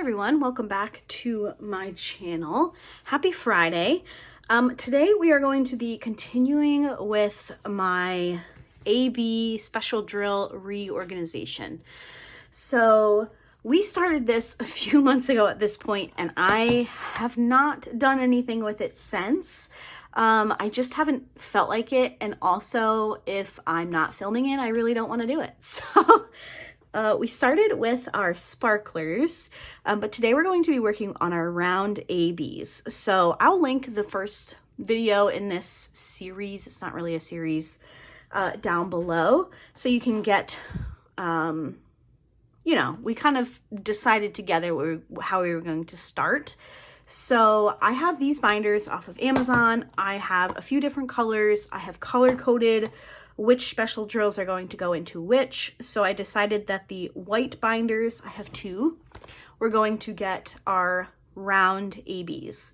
everyone, welcome back to my channel. Happy Friday. Today we are going to be continuing with my AB special drill reorganization. So we started this a few months ago at this point, and I have not done anything with it since. I just haven't felt like it, and also if I'm not filming it, I really don't want to do it. So we started with our sparklers, but today we're going to be working on our round ABs. So I'll link the first video in this series, it's not really a series, down below, so you can get, you know, we kind of decided together how we were going to start. So I have these binders off of Amazon. I have a few different colors. I have color coded which special drills are going to go into which. So I decided that the white binders, I have two, we're going to get our round ABs.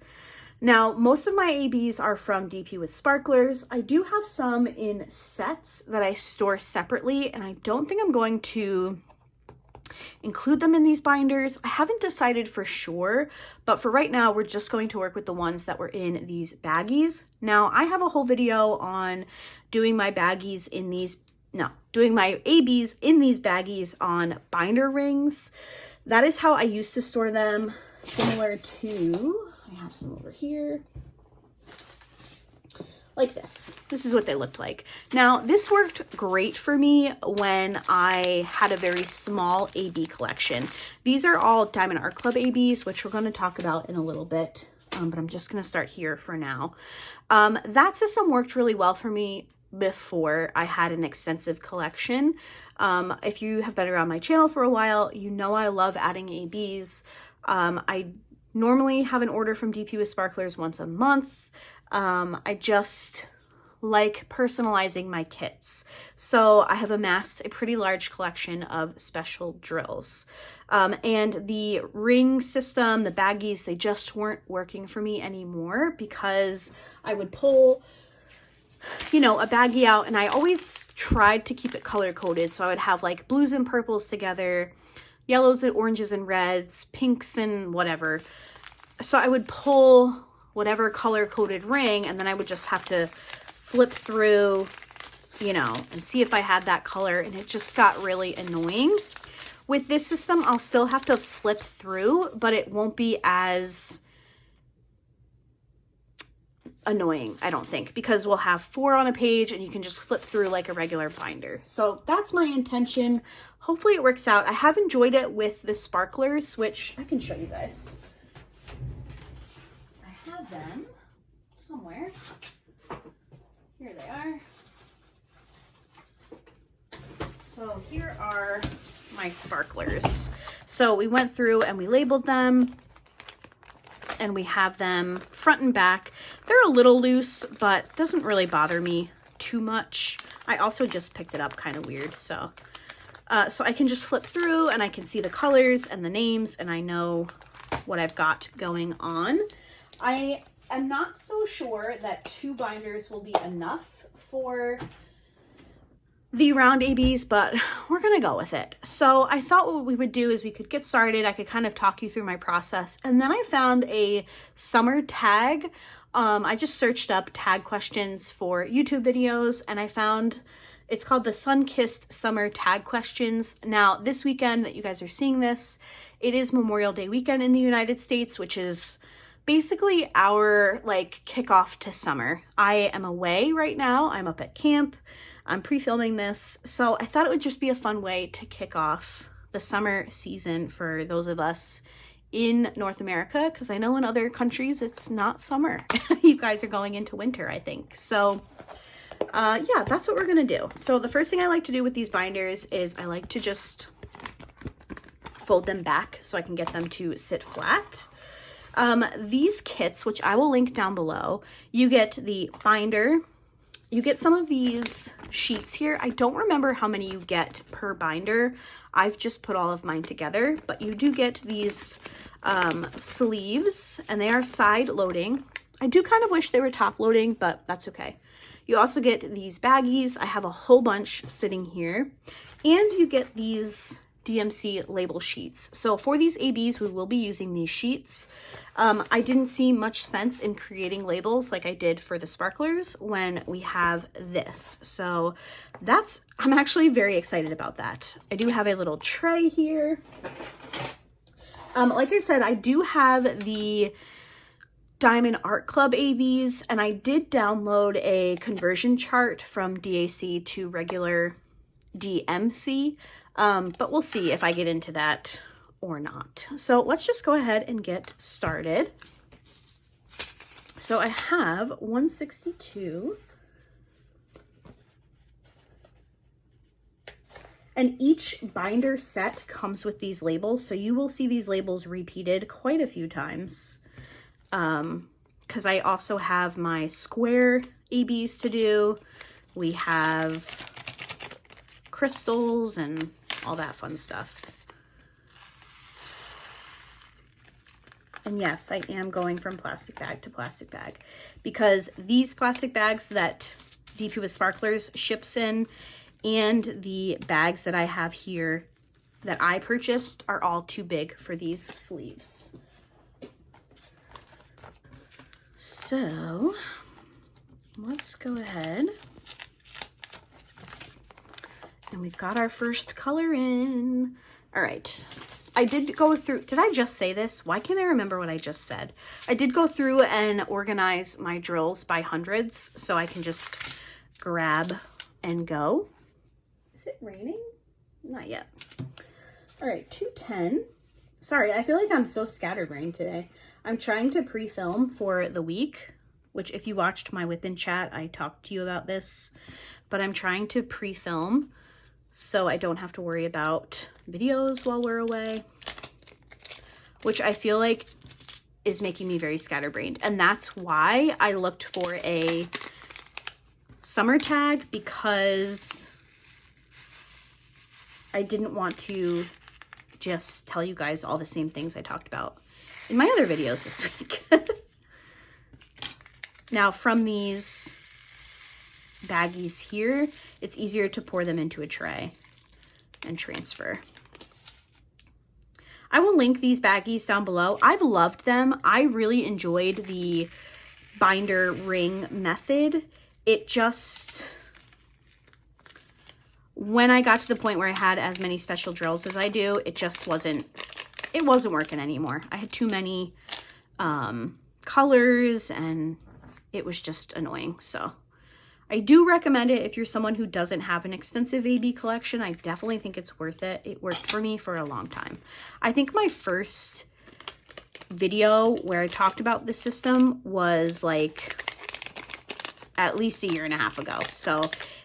Now, most of my ABs are from DP with Sparklers. I do have some in sets that I store separately, and I don't think I'm going to include them in these binders. I haven't decided for sure, but for right now, we're just going to work with the ones that were in these baggies. Now, I have a whole video on doing my baggies in these, doing my ABs in these baggies on binder rings. That is how I used to store them, similar to, I have some over here, like this. This is what they looked like. Now, this worked great for me when I had a very small AB collection. These are all Diamond Art Club ABs, which we're going to talk about in a little bit, but I'm just going to start here for now. That system worked really well for me before I had an extensive collection. If you have been around my channel for a while, you know I love adding ABs. I normally have an order from DP with Sparklers once a month. I just like personalizing my kits. So I have amassed a pretty large collection of special drills. And the ring system, the baggies, they just weren't working for me anymore because I would pull, you know, a baggie out, and I always tried to keep it color coded. So I would have like blues and purples together, yellows and oranges and reds, pinks and whatever. So I would pull whatever color coded ring, and then I would just have to flip through, you know, and see if I had that color, and it just got really annoying. With this system, I'll still have to flip through, but it won't be as annoying, I don't think, because we'll have 4 on a page and you can just flip through like a regular binder. So that's my intention. Hopefully it works out. I have enjoyed it with the sparklers, which I can show you guys. I have them somewhere. Here they are. So here are my sparklers. So we went through and we labeled them, and we have them front and back. They're a little loose, but doesn't really bother me too much. I also just picked it up kind of weird, so I can just flip through and I can see the colors and the names, and I know what I've got going on. I am not so sure that 2 binders will be enough for the round ABs, but we're gonna go with it. So I thought what we would do is we could get started. I could kind of talk you through my process. And then I found a summer tag. I just searched up tag questions for YouTube videos, and I found it's called the Sun-Kissed Summer Tag Questions. Now, this weekend that you guys are seeing this, it is Memorial Day weekend in the United States, which is basically our like kickoff to summer. I am away right now. I'm up at camp. I'm pre-filming this, so I thought it would just be a fun way to kick off the summer season for those of us in North America, because I know in other countries it's not summer. You guys are going into winter, I think. So yeah, that's what we're gonna do. So the first thing I like to do with these binders is I like to just fold them back so I can get them to sit flat. These kits, which I will link down below, you get the binder. You get some of these sheets here. I don't remember how many you get per binder. I've just put all of mine together, but you do get these sleeves, and they are side loading. I do kind of wish they were top loading, but that's okay. You also get these baggies. I have a whole bunch sitting here, and you get these DMC label sheets. So for these ABs, we will be using these sheets. I didn't see much sense in creating labels like I did for the sparklers when we have this. So I'm actually very excited about that. I do have a little tray here. Like I said, I do have the Diamond Art Club ABs, and I did download a conversion chart from DAC to regular DMC, but we'll see if I get into that or not. So let's just go ahead and get started. So I have 162. And each binder set comes with these labels, so you will see these labels repeated quite a few times. Because I also have my square ABs to do. We have crystals and all that fun stuff. And yes, I am going from plastic bag to plastic bag because these plastic bags that DP with Sparklers ships in and the bags that I have here that I purchased are all too big for these sleeves. So let's go ahead. And we've got our first color in. All right. I did go through, did I just say this? Why can't I remember what I just said? I did go through and organize my drills by hundreds so I can just grab and go. Is it raining? Not yet. All right, 210. Sorry, I feel like I'm so scatterbrained today. I'm trying to pre-film for the week, which if you watched my whip-in chat, I talked to you about this, but I'm trying to pre-film so I don't have to worry about videos while we're away, which I feel like is making me very scatterbrained. And that's why I looked for a summer tag, because I didn't want to just tell you guys all the same things I talked about in my other videos this week. Now from these baggies here, it's easier to pour them into a tray and transfer. I will link these baggies down below. I've loved them. I really enjoyed the binder ring method. It just, when I got to the point where I had as many special drills as I do, it just wasn't working anymore. I had too many colors and it was just annoying. So I do recommend it if you're someone who doesn't have an extensive AB collection. I definitely think it's worth it. It worked for me for a long time. I think my first video where I talked about this system was like at least 1.5 years ago. So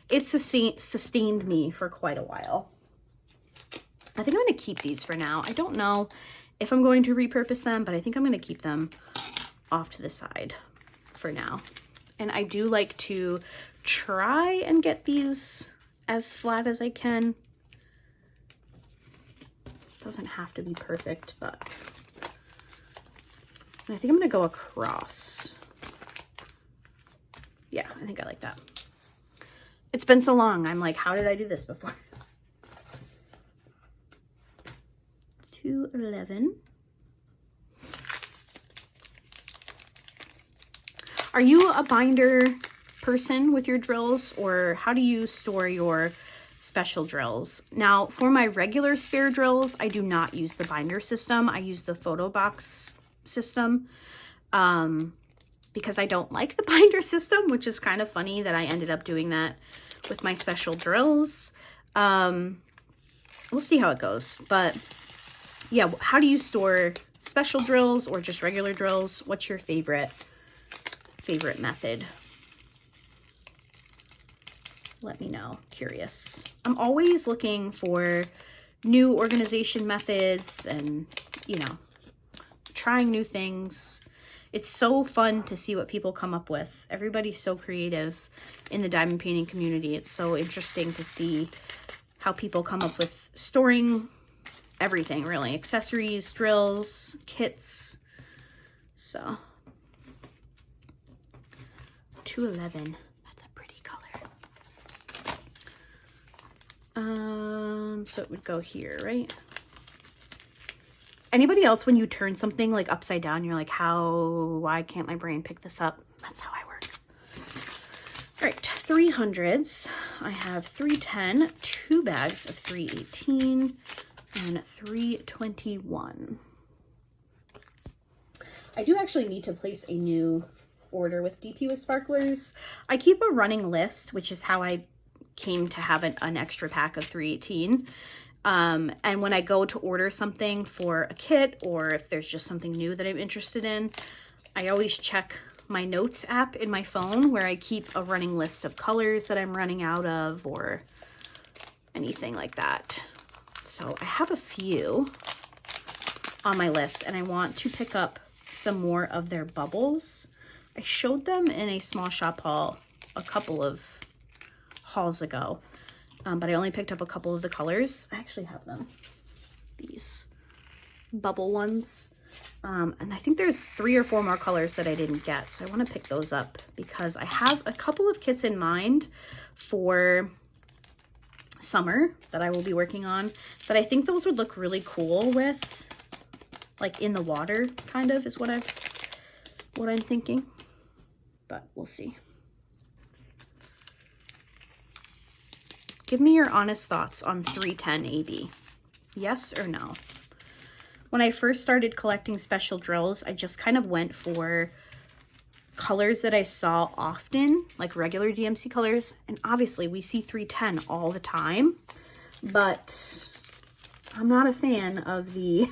it sustained me for quite a while. I think I'm going to keep these for now. I don't know if I'm going to repurpose them, but I think I'm going to keep them off to the side for now. And I do like to try and get these as flat as I can. Doesn't have to be perfect, but I think I'm going to go across. Yeah, I think I like that. It's been so long. I'm like, how did I do this before? 211. Are you a binder person with your drills, or how do you store your special drills? Now, for my regular spare drills, I do not use the binder system. I use the photo box system because I don't like the binder system, which is kind of funny that I ended up doing that with my special drills. We'll see how it goes, but yeah, how do you store special drills or just regular drills? What's your favorite method? Let me know. Curious. I'm always looking for new organization methods and, you know, trying new things. It's so fun to see what people come up with. Everybody's so creative in the diamond painting community. It's so interesting to see how people come up with storing everything, really. Accessories, drills, kits. So 211. That's a pretty color. So it would go here, right? Anybody else, when you turn something like upside down, you're like, why can't my brain pick this up? That's how I work. All right, 300s. I have 310, 2 bags of 318, and 321. I do actually need to place a new order with DP with Sparklers. I keep a running list, which is how I came to have an extra pack of 318. And when I go to order something for a kit, or if there's just something new that I'm interested in, I always check my notes app in my phone where I keep a running list of colors that I'm running out of or anything like that. So I have a few on my list and I want to pick up some more of their bubbles. I showed them in a small shop haul a couple of hauls ago, but I only picked up a couple of the colors. I actually have them, these bubble ones. And I think there's 3 or 4 more colors that I didn't get. So I want to pick those up because I have a couple of kits in mind for summer that I will be working on that I think those would look really cool with, like in the water kind of is what I'm thinking, but we'll see. Give me your honest thoughts on 310 AB. Yes or no? When I first started collecting special drills, I just kind of went for colors that I saw often, like regular DMC colors. And obviously we see 310 all the time, but I'm not a fan of the,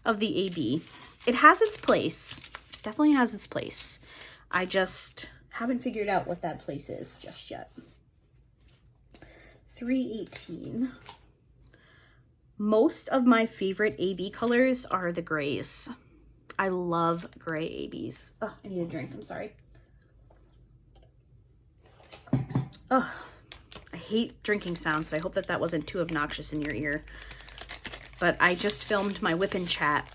of the AB. It has its place, definitely has its place. I just haven't figured out what that place is just yet. 318. Most of my favorite AB colors are the grays. I love gray ABs. Oh, I need a drink, I'm sorry. Oh, I hate drinking sounds, so I hope that that wasn't too obnoxious in your ear. But I just filmed my whip and chat,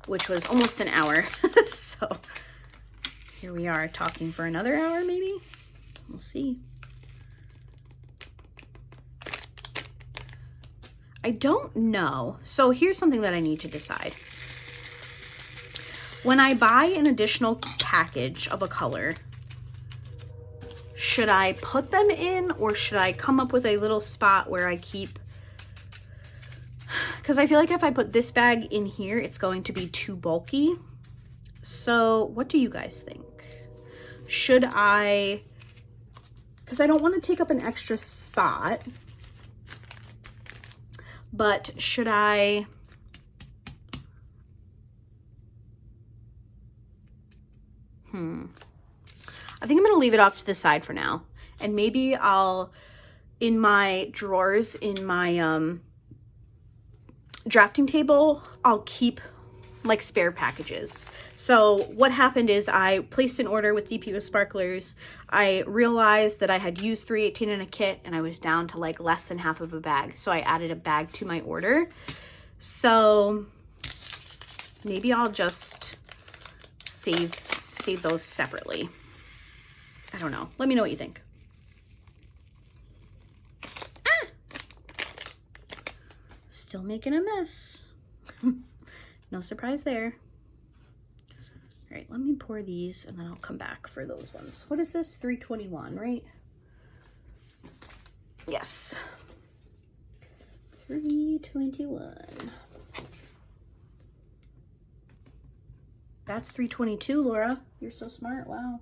which was almost an hour. So here we are talking for another hour, maybe? We'll see. I don't know. So here's something that I need to decide. When I buy an additional package of a color, should I put them in or should I come up with a little spot where I keep, because I feel like if I put this bag in here, it's going to be too bulky. So what do you guys think? Should I, because I don't want to take up an extra spot, but should I, I think I'm going to leave it off to the side for now. And maybe I'll, in my drawers, in my drafting table, I'll keep like spare packages. So what happened is I placed an order with DP with Sparklers. I realized that I had used 318 in a kit and I was down to like less than half of a bag. So I added a bag to my order. So maybe I'll just save those separately. I don't know. Let me know what you think. Ah! Still making a mess. No surprise there. All right, let me pour these and then I'll come back for those ones. What is this? 321, right? Yes. 321. That's 322, Laura. You're so smart. Wow.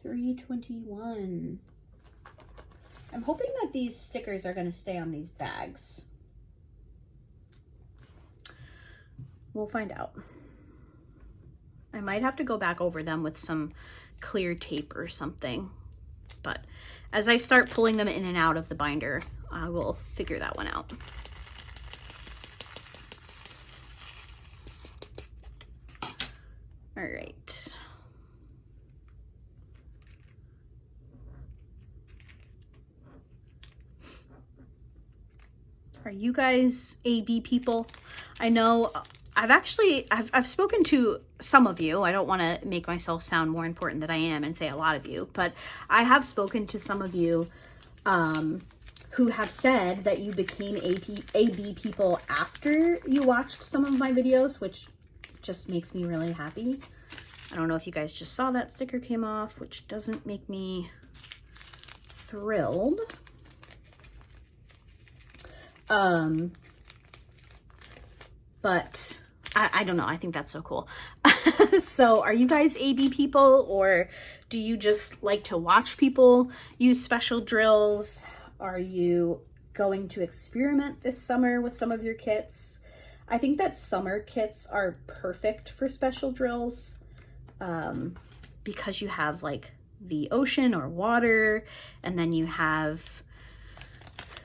321. I'm hoping that these stickers are going to stay on these bags. We'll find out. I might have to go back over them with some clear tape or something. But as I start pulling them in and out of the binder, I will figure that one out. All right. Are you guys AB people? I know I've spoken to some of you. I don't want to make myself sound more important than I am and say a lot of you, but I have spoken to some of you who have said that you became AB people after you watched some of my videos, which just makes me really happy. I don't know if you guys just saw that sticker came off, which doesn't make me thrilled. But I don't know. I think that's so cool. So are you guys AB people, or do you just like to watch people use special drills? Are you going to experiment this summer with some of your kits? I think that summer kits are perfect for special drills, because you have like the ocean or water, and then you have,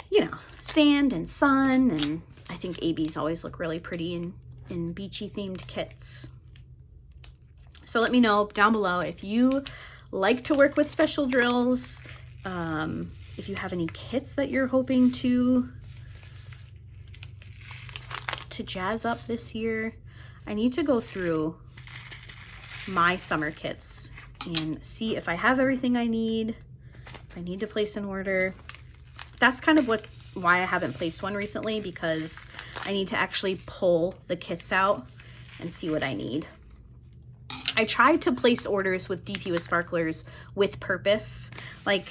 you know, sand and sun, and I think ABs always look really pretty in beachy themed kits. So let me know down below if you like to work with special drills, if you have any kits that you're hoping to jazz up this year. I need to go through my summer kits and see if I have everything I need, if I need to place an order. That's kind of why I haven't placed one recently, because I need to actually pull the kits out and see what I need. I tried to place orders with DP with Sparklers with purpose. Like,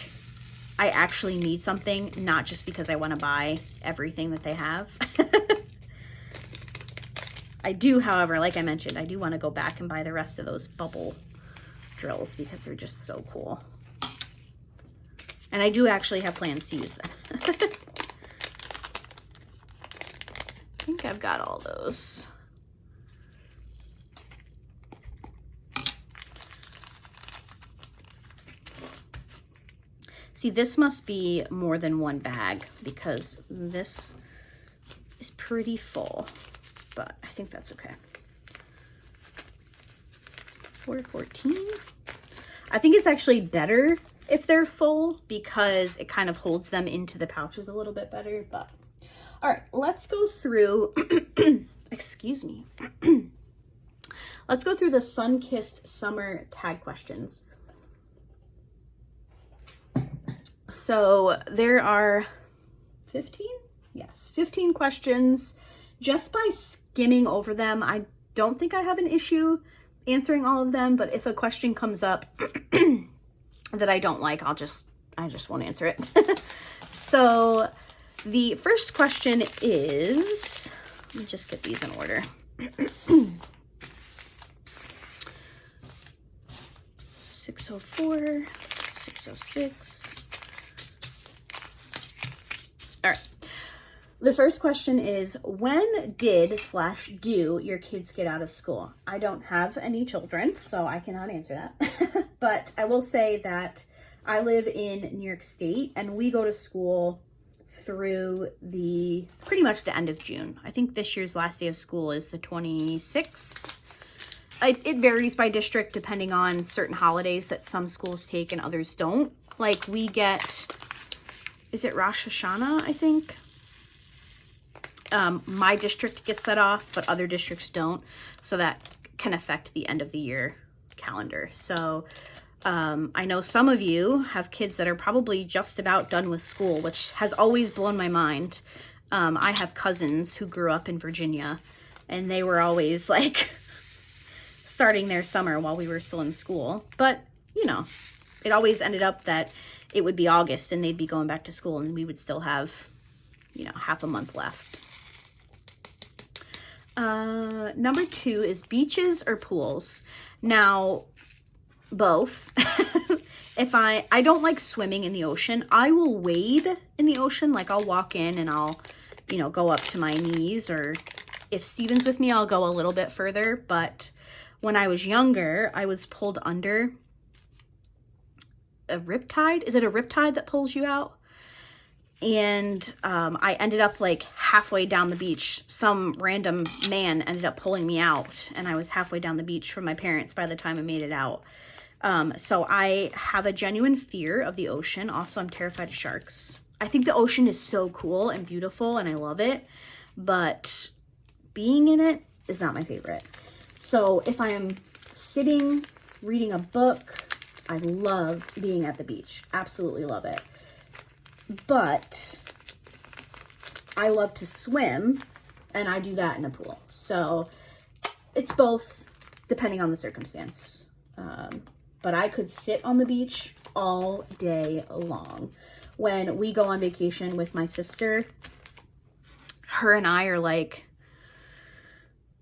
I actually need something, not just because I want to buy everything that they have. I do, however, like I mentioned, I do want to go back and buy the rest of those bubble drills because they're just so cool. And I do actually have plans to use them. I think I've got all those. See, this must be more than one bag because this is pretty full, but I think that's okay. 414. I think it's actually better if they're full because it kind of holds them into the pouches a little bit better. But all right, let's go through, excuse me. Let's go through the sun-kissed summer tag questions. So there are 15? Yes, 15 questions. Just by skimming over them, I don't think I have an issue answering all of them, but if a question comes up that I don't like, I just won't answer it. So the first question is, let me just get these in order. 604, 606. All right. The first question is, when did/do your kids get out of school? I don't have any children, so I cannot answer that. But I will say that I live in New York State and we go to school through pretty much the end of June. I think this year's last day of school is the 26th. It varies by district depending on certain holidays that some schools take and others don't. Like we get, is it Rosh Hashanah, I think? My district gets that off, but other districts don't. So that can affect the end of the year calendar. So I know some of you have kids that are probably just about done with school, which has always blown my mind. I have cousins who grew up in Virginia, and they were always like starting their summer while we were still in school. But, you know, it always ended up that it would be August and they'd be going back to school and we would still have, you know, half a month left. Number 2 is beaches or pools. Now, both. If I don't like swimming in the ocean. I will wade in the ocean. Like I'll walk in and I'll, you know, go up to my knees, or if Steven's with me, I'll go a little bit further. But when I was younger, I was pulled under a riptide. Is it a riptide that pulls you out? And I ended up like halfway down the beach. Some random man ended up pulling me out, and I was halfway down the beach from my parents by the time I made it out. So I have a genuine fear of the ocean. Also, I'm terrified of sharks. I think the ocean is so cool and beautiful and I love it, but being in it is not my favorite. So if I am sitting, reading a book, I love being at the beach. Absolutely love it. but I love to swim, and I do that in a pool. So it's both depending on the circumstance. But I could sit on the beach all day long. When we go on vacation with my sister, her and I are like,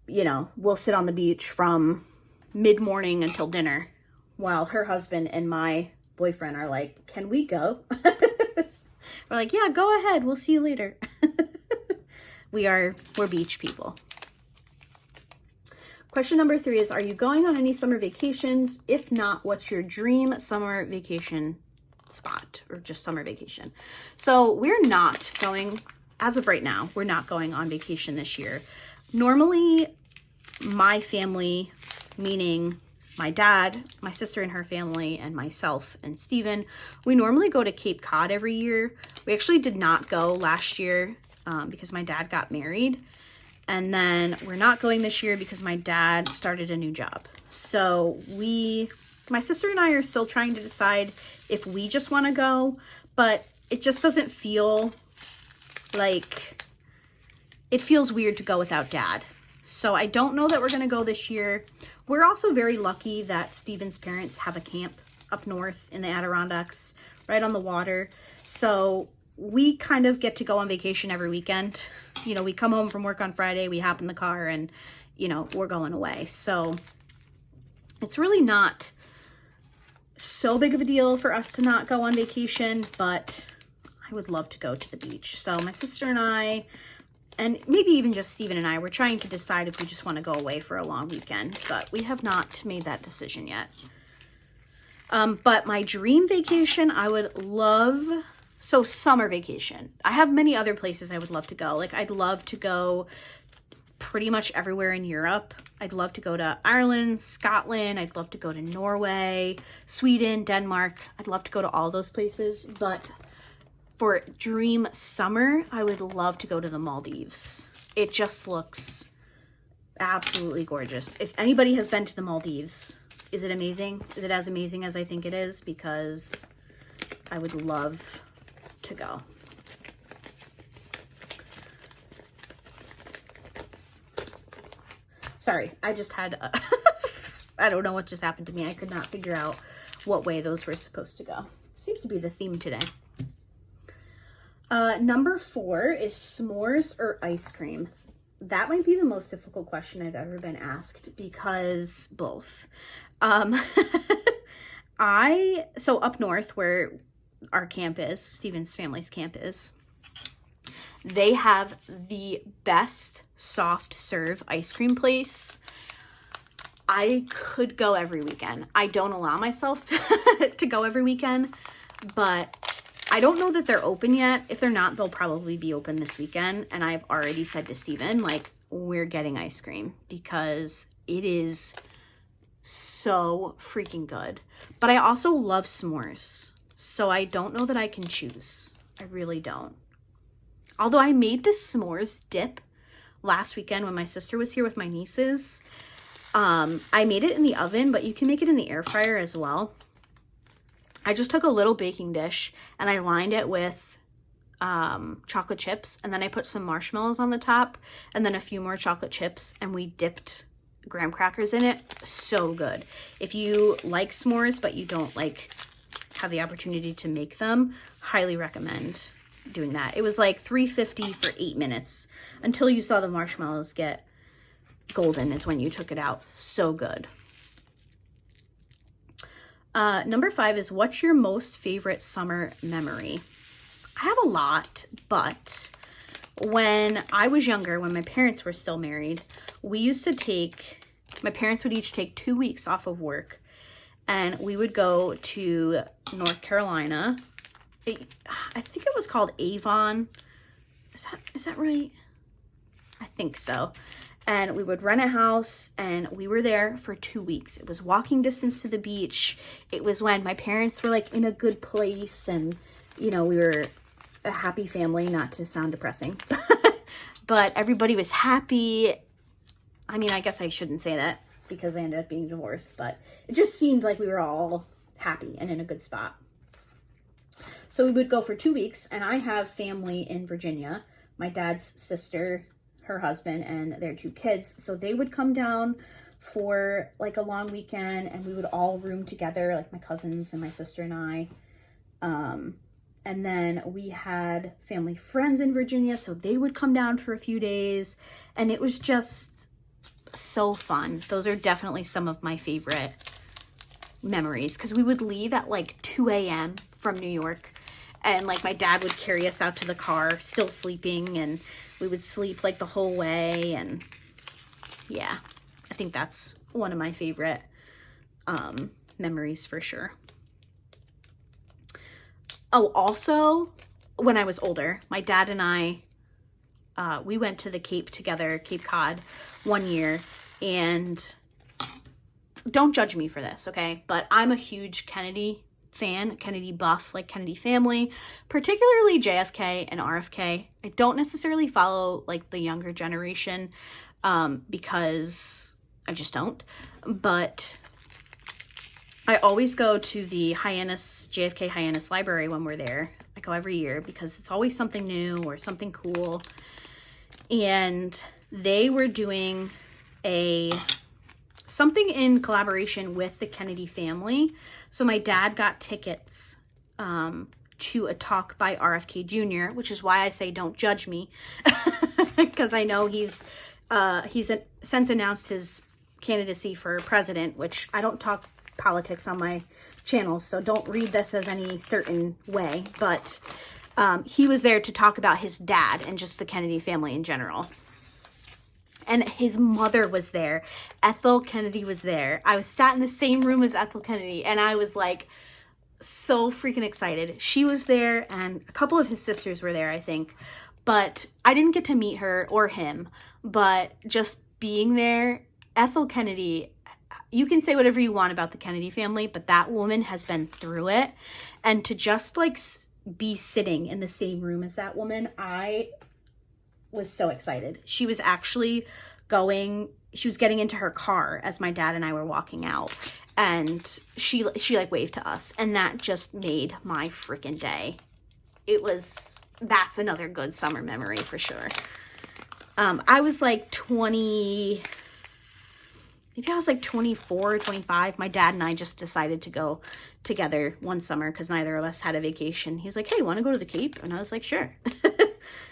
you know, we'll sit on the beach from mid-morning until dinner, while her husband and my boyfriend are like, can we go? We're like, yeah, go ahead. We'll see you later. We're beach people. Question number 3 is, are you going on any summer vacations? If not, what's your dream summer vacation spot, or just summer vacation? So we're not going, as of right now, we're not going on vacation this year. Normally, my family, meaning my dad, my sister and her family, and myself and Steven, we normally go to Cape Cod every year. We actually did not go last year because my dad got married. And then we're not going this year because my dad started a new job. So my sister and I are still trying to decide if we just want to go, but it just doesn't feel like, it feels weird to go without dad. So I don't know that we're going to go this year. We're also very lucky that Steven's parents have a camp up north in the Adirondacks, right on the water. So we kind of get to go on vacation every weekend. You know, we come home from work on Friday, we hop in the car, and, you know, we're going away. So it's really not so big of a deal for us to not go on vacation, but I would love to go to the beach. So my sister and I, and maybe even just Steven and I, we're trying to decide if we just want to go away for a long weekend, but we have not made that decision yet. But my dream vacation, I would love... So summer vacation. I have many other places I would love to go. Like, I'd love to go pretty much everywhere in Europe. I'd love to go to Ireland, Scotland. I'd love to go to Norway, Sweden, Denmark. I'd love to go to all those places. But for dream summer, I would love to go to the Maldives. It just looks absolutely gorgeous. If anybody has been to the Maldives, is it amazing? Is it as amazing as I think it is? Because I would love to go. Sorry, I just had I don't know what just happened to me. I could not figure out what way those were supposed to go. Seems to be the theme today. Number 4 is s'mores or ice cream. That might be the most difficult question I've ever been asked, because both. So up north where our camp is, Steven's family's camp is, they have the best soft serve ice cream place. I could go every weekend. I don't allow myself to go every weekend, but I don't know that they're open yet. If they're not, they'll probably be open this weekend. And I've already said to Steven, like, we're getting ice cream because it is so freaking good. But I also love s'mores. So I don't know that I can choose. I really don't. Although I made this s'mores dip last weekend when my sister was here with my nieces. I made it in the oven, but you can make it in the air fryer as well. I just took a little baking dish and I lined it with chocolate chips, and then I put some marshmallows on the top and then a few more chocolate chips, and we dipped graham crackers in it. So good. If you like s'mores but you don't like have the opportunity to make them, highly recommend doing that. It was like $3.50 for 8 minutes until you saw the marshmallows get golden is when you took it out. So good. Number 5 is, what's your most favorite summer memory? I have a lot, but when I was younger, when my parents were still married, my parents would each take 2 weeks off of work, and we would go to North Carolina. I think it was called Avon. Is that right? I think so. And we would rent a house, and we were there for 2 weeks. It was walking distance to the beach. It was when my parents were like in a good place, and, you know, we were a happy family, not to sound depressing, but everybody was happy. I mean, I guess I shouldn't say that because they ended up being divorced, but it just seemed like we were all happy and in a good spot. So we would go for 2 weeks, and I have family in Virginia, my dad's sister, her husband, and their 2 kids. So they would come down for like a long weekend, and we would all room together, like my cousins and my sister and I. And then we had family friends in Virginia, so they would come down for a few days, and it was just so fun. Those are definitely some of my favorite memories, because we would leave at like 2 a.m. from New York, and like my dad would carry us out to the car still sleeping, and we would sleep like the whole way. And yeah, I think that's one of my favorite memories for sure. Oh, also, when I was older, my dad and I, we went to the Cape together, Cape Cod, one year, and don't judge me for this, okay? But I'm a huge Kennedy fan, Kennedy buff, like Kennedy family, particularly JFK and RFK. I don't necessarily follow like the younger generation because I just don't, but I always go to the JFK Hyannis Library when we're there. I go every year because it's always something new or something cool. And they were doing something in collaboration with the Kennedy family. So my dad got tickets to a talk by RFK Jr., which is why I say don't judge me, because I know he's since announced his candidacy for president, which I don't talk politics on my channel, so don't read this as any certain way, but he was there to talk about his dad and just the Kennedy family in general. And his mother was there. Ethel Kennedy was there. I was sat in the same room as Ethel Kennedy, and I was like so freaking excited. She was there, and a couple of his sisters were there, I think, but I didn't get to meet her or him. But just being there, Ethel Kennedy, you can say whatever you want about the Kennedy family, but that woman has been through it. And to just like be sitting in the same room as that woman, I was so excited. She was actually getting into her car as my dad and I were walking out, and she like waved to us, and that just made my freaking day. That's another good summer memory for sure. I was like 20, maybe I was like 24 or 25. My dad and I just decided to go together one summer because neither of us had a vacation. He's like, hey, want to go to the Cape? And I was like, sure.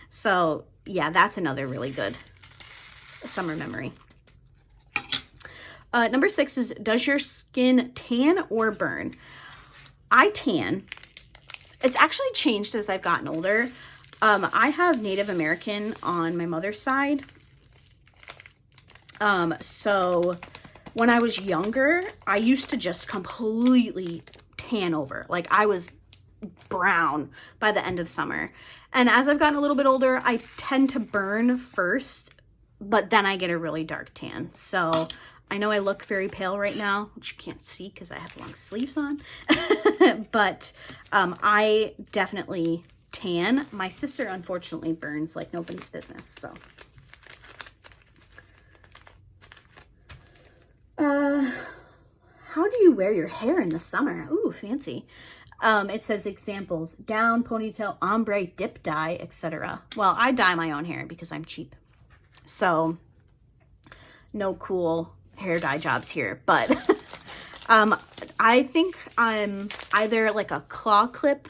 So yeah, that's another really good summer memory. Number 6 is, does your skin tan or burn? I tan. It's actually changed as I've gotten older. I have Native American on my mother's side. So when I was younger, I used to just completely tan over. Like I was brown by the end of summer. And as I've gotten a little bit older, I tend to burn first, but then I get a really dark tan. So I know I look very pale right now, which you can't see because I have long sleeves on. But I definitely tan. My sister, unfortunately, burns like nobody's business. So how do you wear your hair in the summer? Ooh, fancy. It says examples: down, ponytail, ombre, dip dye, etc. Well, I dye my own hair because I'm cheap. So no cool hair dye jobs here, but I think I'm either like a claw clip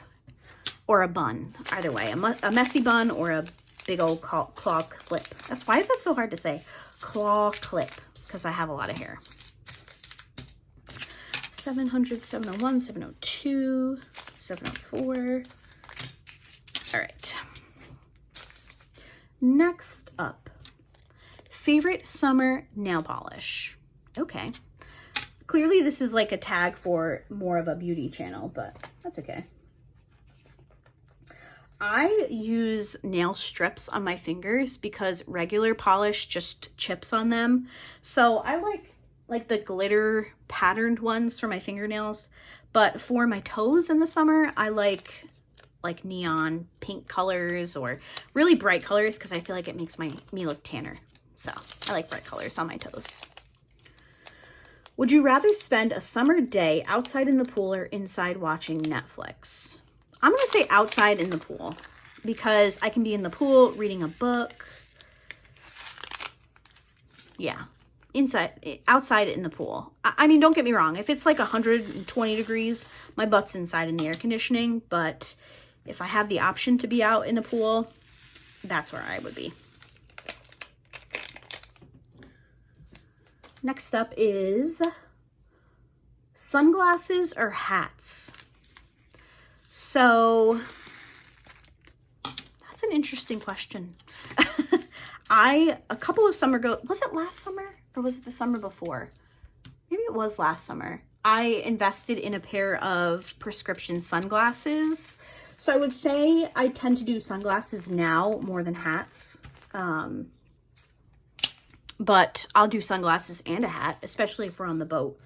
or a bun. Either way, a messy bun or a big old claw clip. Why is that so hard to say? Claw clip, because I have a lot of hair. 700, 701, 702, 704. All right. Next up, favorite summer nail polish. Okay. Clearly this is like a tag for more of a beauty channel, but that's okay. I use nail strips on my fingers because regular polish just chips on them. So I like the glitter patterned ones for my fingernails, but for my toes in the summer, I like neon pink colors or really bright colors because I feel like it makes me look tanner. So I like bright colors on my toes. Would you rather spend a summer day outside in the pool or inside watching Netflix? I'm going to say outside in the pool, because I can be in the pool reading a book. Yeah, outside in the pool. I mean, don't get me wrong. If it's like 120 degrees, my butt's inside in the air conditioning. But if I have the option to be out in the pool, that's where I would be. Next up is sunglasses or hats. So that's an interesting question. A couple of summer ago, was it last summer or was it the summer before? Maybe it was last summer. I invested in a pair of prescription sunglasses. So I would say I tend to do sunglasses now more than hats. But I'll do sunglasses and a hat, especially if we're on the boat.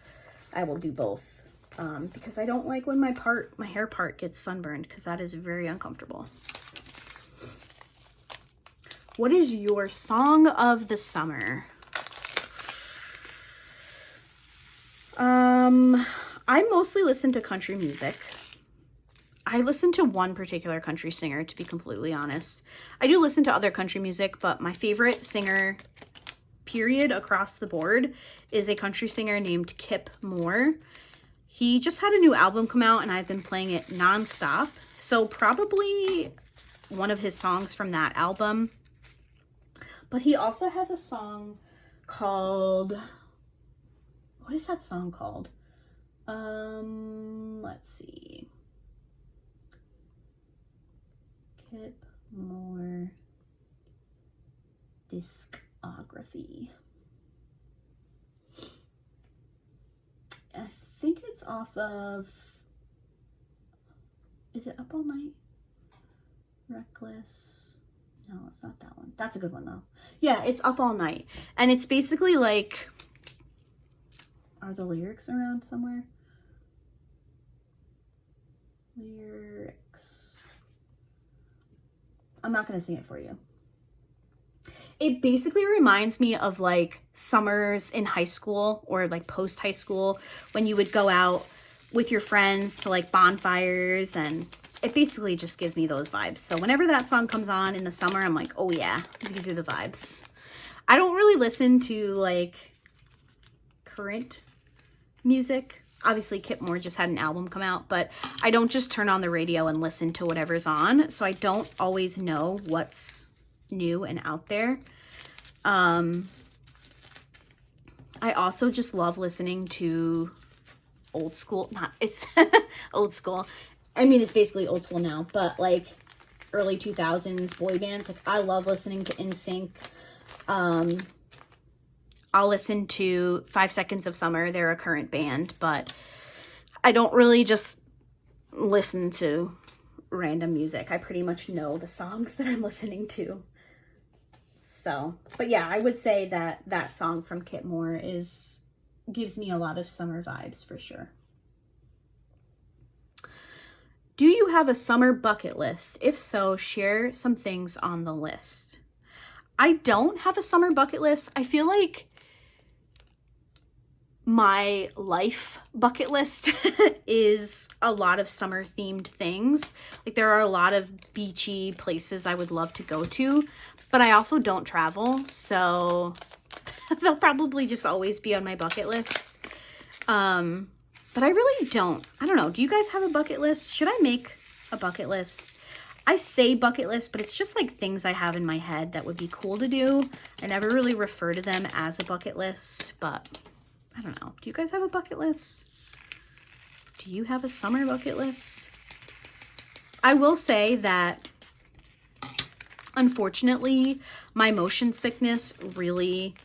I will do both. Because I don't like when my hair part gets sunburned, because that is very uncomfortable. What is your song of the summer? I mostly listen to country music. I listen to one particular country singer, to be completely honest. I do listen to other country music, but my favorite singer, period, across the board, is a country singer named Kip Moore. He just had a new album come out, and I've been playing it nonstop. So probably one of his songs from that album. But he also has a song called, what is that song called? Let's see. Kip Moore discography. I think it's off of, is it Up All Night? Reckless. No, it's not that one. That's a good one though. Yeah, it's Up All Night. And it's basically like, are the lyrics around somewhere? Lyrics. I'm not going to sing it for you. It basically reminds me of like summers in high school or like post high school when you would go out with your friends to like bonfires, and it basically just gives me those vibes. So whenever that song comes on in the summer, I'm like, oh yeah, these are the vibes. I don't really listen to like current music. Obviously Kip Moore just had an album come out, but I don't just turn on the radio and listen to whatever's on. So I don't always know what's new and out there. I also just love listening to old school, it's old school. I mean, it's basically old school now, but like early 2000s boy bands. Like I love listening to NSYNC. I'll listen to 5 Seconds of Summer. They're a current band, but I don't really just listen to random music. I pretty much know the songs that I'm listening to. So, but yeah, I would say that that song from Kip Moore gives me a lot of summer vibes for sure. Do you have a summer bucket list? If so, share some things on the list. I don't have a summer bucket list. I feel like my life bucket list is a lot of summer themed things. Like there are a lot of beachy places I would love to go to, but I also don't travel, so they'll probably just always be on my bucket list. But I really don't. I don't know. Do you guys have a bucket list? Should I make a bucket list? I say bucket list, but it's just like things I have in my head that would be cool to do. I never really refer to them as a bucket list, but I don't know. Do you guys have a bucket list? Do you have a summer bucket list? I will say that, unfortunately, my motion sickness really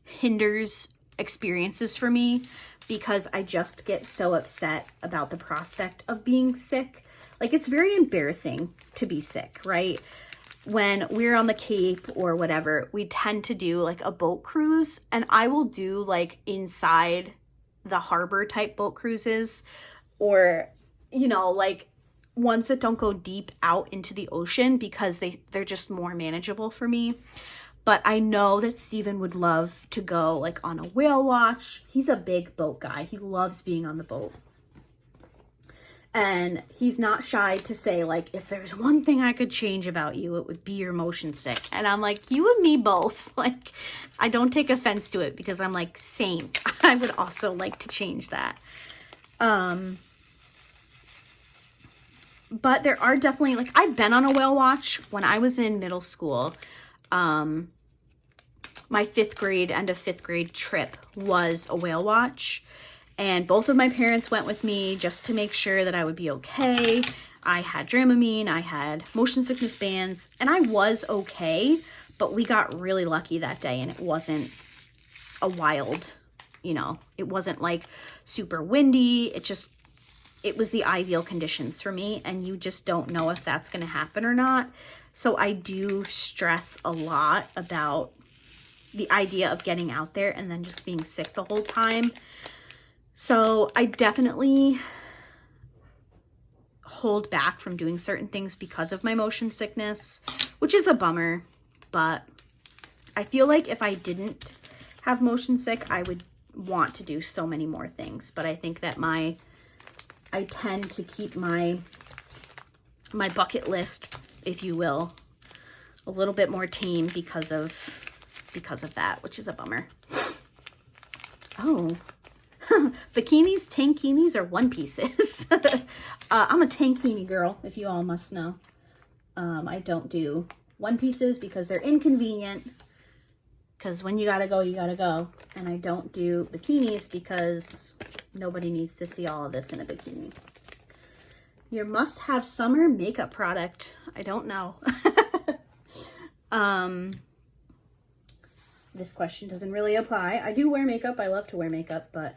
hinders experiences for me because I just get so upset about the prospect of being sick. Like, it's very embarrassing to be sick, right? When we're on the Cape or whatever, we tend to do like a boat cruise, and I will do like inside the harbor type boat cruises, or, you know, like ones that don't go deep out into the ocean because they're just more manageable for me. But I know that Steven would love to go like on a whale watch. He's a big boat guy. He loves being on the boat. And he's not shy to say, like, if there's one thing I could change about you, it would be your motion sick. And I'm like, you and me both. Like, I don't take offense to it because I'm like, same. I would also like to change that. But there are definitely, like, I've been on a whale watch when I was in middle school. My 5th grade, end of 5th grade trip was a whale watch. And both of my parents went with me just to make sure that I would be okay. I had Dramamine, I had motion sickness bands, and I was okay. But we got really lucky that day, and it wasn't a wild, you know, it wasn't like super windy. It was the ideal conditions for me, and you just don't know if that's going to happen or not. So I do stress a lot about the idea of getting out there and then just being sick the whole time. So I definitely hold back from doing certain things because of my motion sickness, which is a bummer. But I feel like if I didn't have motion sick, I would want to do so many more things. But I think that I tend to keep my bucket list, if you will, a little bit more tame because of that, which is a bummer. Oh, bikinis, tankinis, or one pieces. I'm a tankini girl, if you all must know. I don't do one pieces because they're inconvenient. Because when you gotta go, you gotta go. And I don't do bikinis because nobody needs to see all of this in a bikini. Your must-have summer makeup product. I don't know. This question doesn't really apply. I do wear makeup. I love to wear makeup, but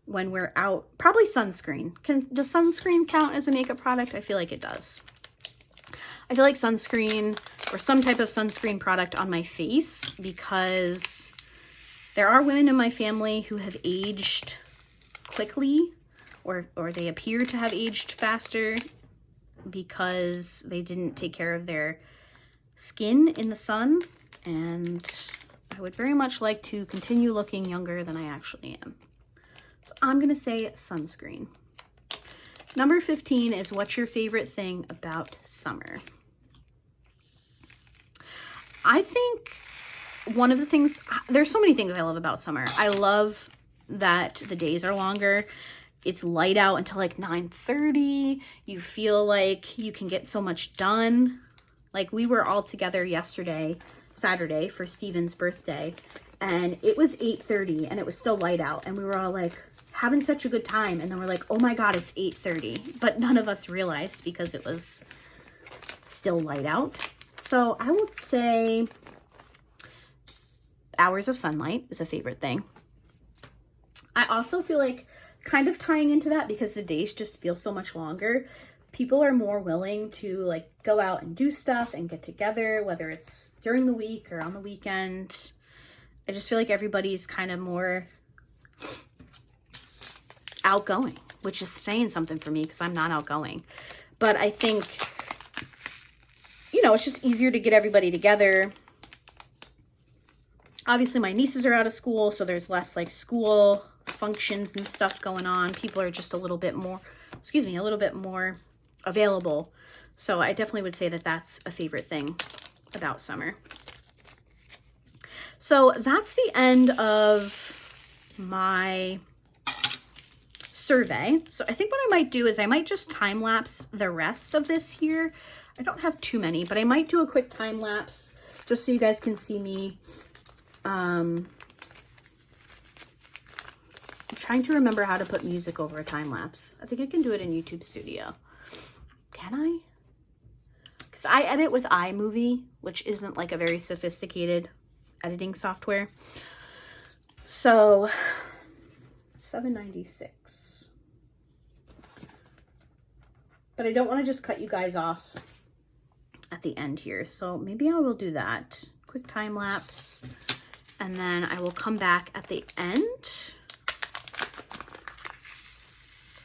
when we're out, probably sunscreen. Does sunscreen count as a makeup product? I feel like it does. I feel like sunscreen or some type of sunscreen product on my face, because there are women in my family who have aged quickly, or they appear to have aged faster because they didn't take care of their skin in the sun. And I would very much like to continue looking younger than I actually am. So I'm going to say sunscreen. Number 15 is, what's your favorite thing about summer? I think one of the things, there's so many things I love about summer. I love that the days are longer. It's light out until like 9:30. You feel like you can get so much done. Like, we were all together yesterday, Saturday, for Steven's birthday, and it was 8:30 and it was still light out, and we were all like having such a good time, and then we're like, oh my god, it's 8:30, but none of us realized because it was still light out. So I would say hours of sunlight is a favorite thing. I also feel like, kind of tying into that, because the days just feel so much longer, people are more willing to like go out and do stuff and get together, whether it's during the week or on the weekend. I just feel like everybody's kind of more outgoing, which is saying something for me because I'm not outgoing. But I think, you know, it's just easier to get everybody together. Obviously, my nieces are out of school, so there's less like school functions and stuff going on. People are just a little bit more available. So I definitely would say that that's a favorite thing about summer. So that's the end of my survey. So I think what I might do is I might just time lapse the rest of this here. I don't have too many, but I might do a quick time lapse just so you guys can see me. I'm trying to remember how to put music over a time lapse. I think I can do it in YouTube Studio. Can I? Because I edit with iMovie, which isn't like a very sophisticated editing software. So $7.96. But I don't want to just cut you guys off at the end here. So maybe I will do that. Quick time lapse. And then I will come back at the end.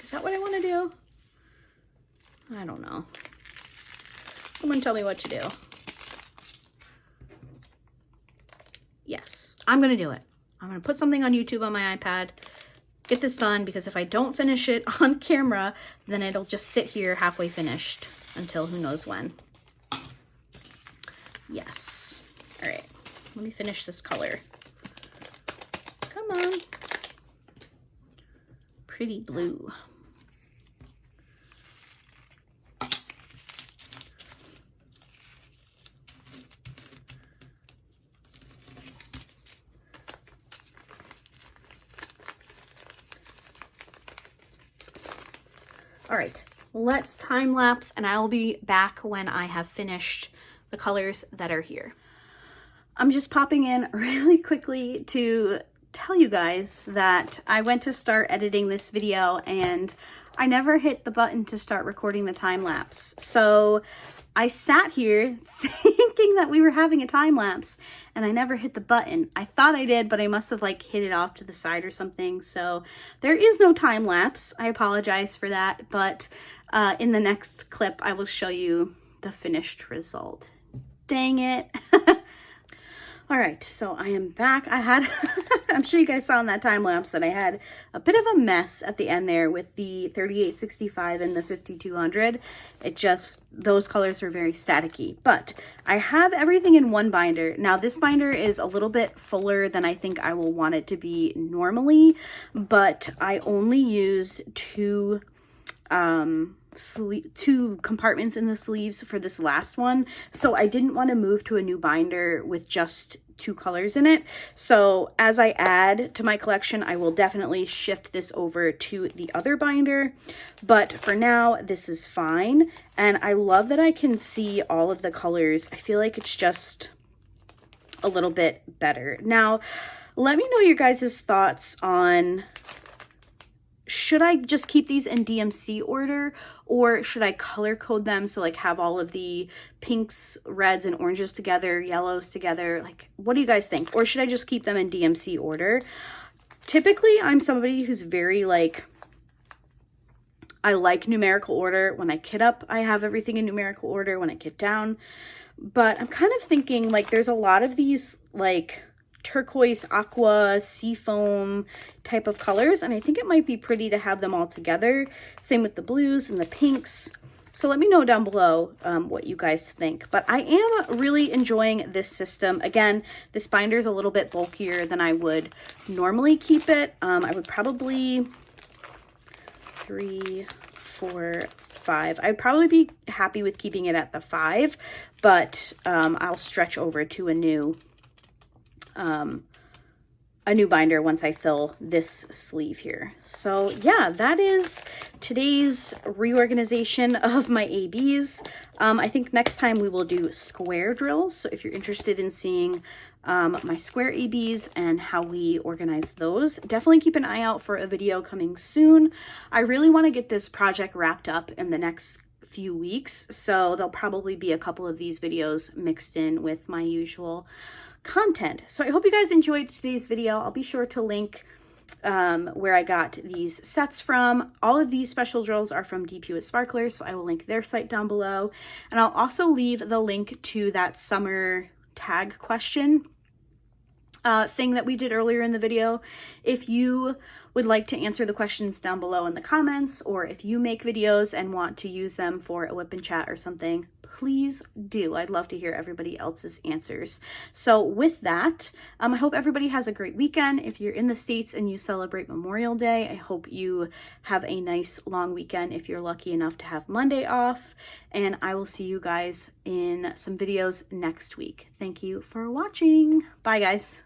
Is that what I want to do? I don't know. Someone tell me what to do. Yes, I'm going to do it. I'm going to put something on YouTube on my iPad, get this done, because if I don't finish it on camera, then it'll just sit here halfway finished until who knows when. Yes. All right, let me finish this color. Come on. Pretty blue. All right, let's time lapse, and I will be back when I have finished the colors that are here. I'm just popping in really quickly to tell you guys that I went to start editing this video and I never hit the button to start recording the time lapse. So I sat here thinking that we were having a time lapse and I never hit the button. I thought I did, but I must have like hit it off to the side or something. So there is no time lapse. I apologize for that, but in the next clip, I will show you the finished result. Dang it. All right, so I am back. I had, I'm sure you guys saw in that time lapse that I had a bit of a mess at the end there with the 3865 and the 5200. It just, those colors were very staticky, but I have everything in one binder. Now this binder is a little bit fuller than I think I will want it to be normally, but I only used two compartments in the sleeves for this last one, so I didn't want to move to a new binder with just two colors in it. So as I add to my collection, I will definitely shift this over to the other binder, but for now this is fine. And I love that I can see all of the colors. I feel like it's just a little bit better. Now let me know your guys' thoughts on, should I just keep these in DMC order, or should I color code them? So like have all of the pinks, reds, and oranges together, yellows together. Like, what do you guys think? Or should I just keep them in DMC order? Typically, I'm somebody who's very like, I like numerical order. When I kit up, I have everything in numerical order. When I kit down, but I'm kind of thinking like there's a lot of these like turquoise, aqua, seafoam type of colors, and I think it might be pretty to have them all together. Same with the blues and the pinks. So let me know down below what you guys think. But I am really enjoying this system. Again, this binder is a little bit bulkier than I would normally keep it. I would probably 3, 4, 5. I'd probably be happy with keeping it at the 5, but I'll stretch over to a new binder once I fill this sleeve here. So yeah, that is today's reorganization of my ABs. I think next time we will do square drills. So if you're interested in seeing my square ABs and how we organize those, definitely keep an eye out for a video coming soon. I really want to get this project wrapped up in the next few weeks, so there'll probably be a couple of these videos mixed in with my usual content. So I hope you guys enjoyed today's video. I'll be sure to link where I got these sets from. All of these special drills are from dpwithsparklers, so I will link their site down below. And I'll also leave the link to that summer tag question thing that we did earlier in the video. If you would like to answer the questions down below in the comments, or if you make videos and want to use them for a whip and chat or something, please do. I'd love to hear everybody else's answers. So with that, I hope everybody has a great weekend. If you're in the States and you celebrate Memorial Day, I hope you have a nice long weekend if you're lucky enough to have Monday off. And I will see you guys in some videos next week. Thank you for watching. Bye, guys.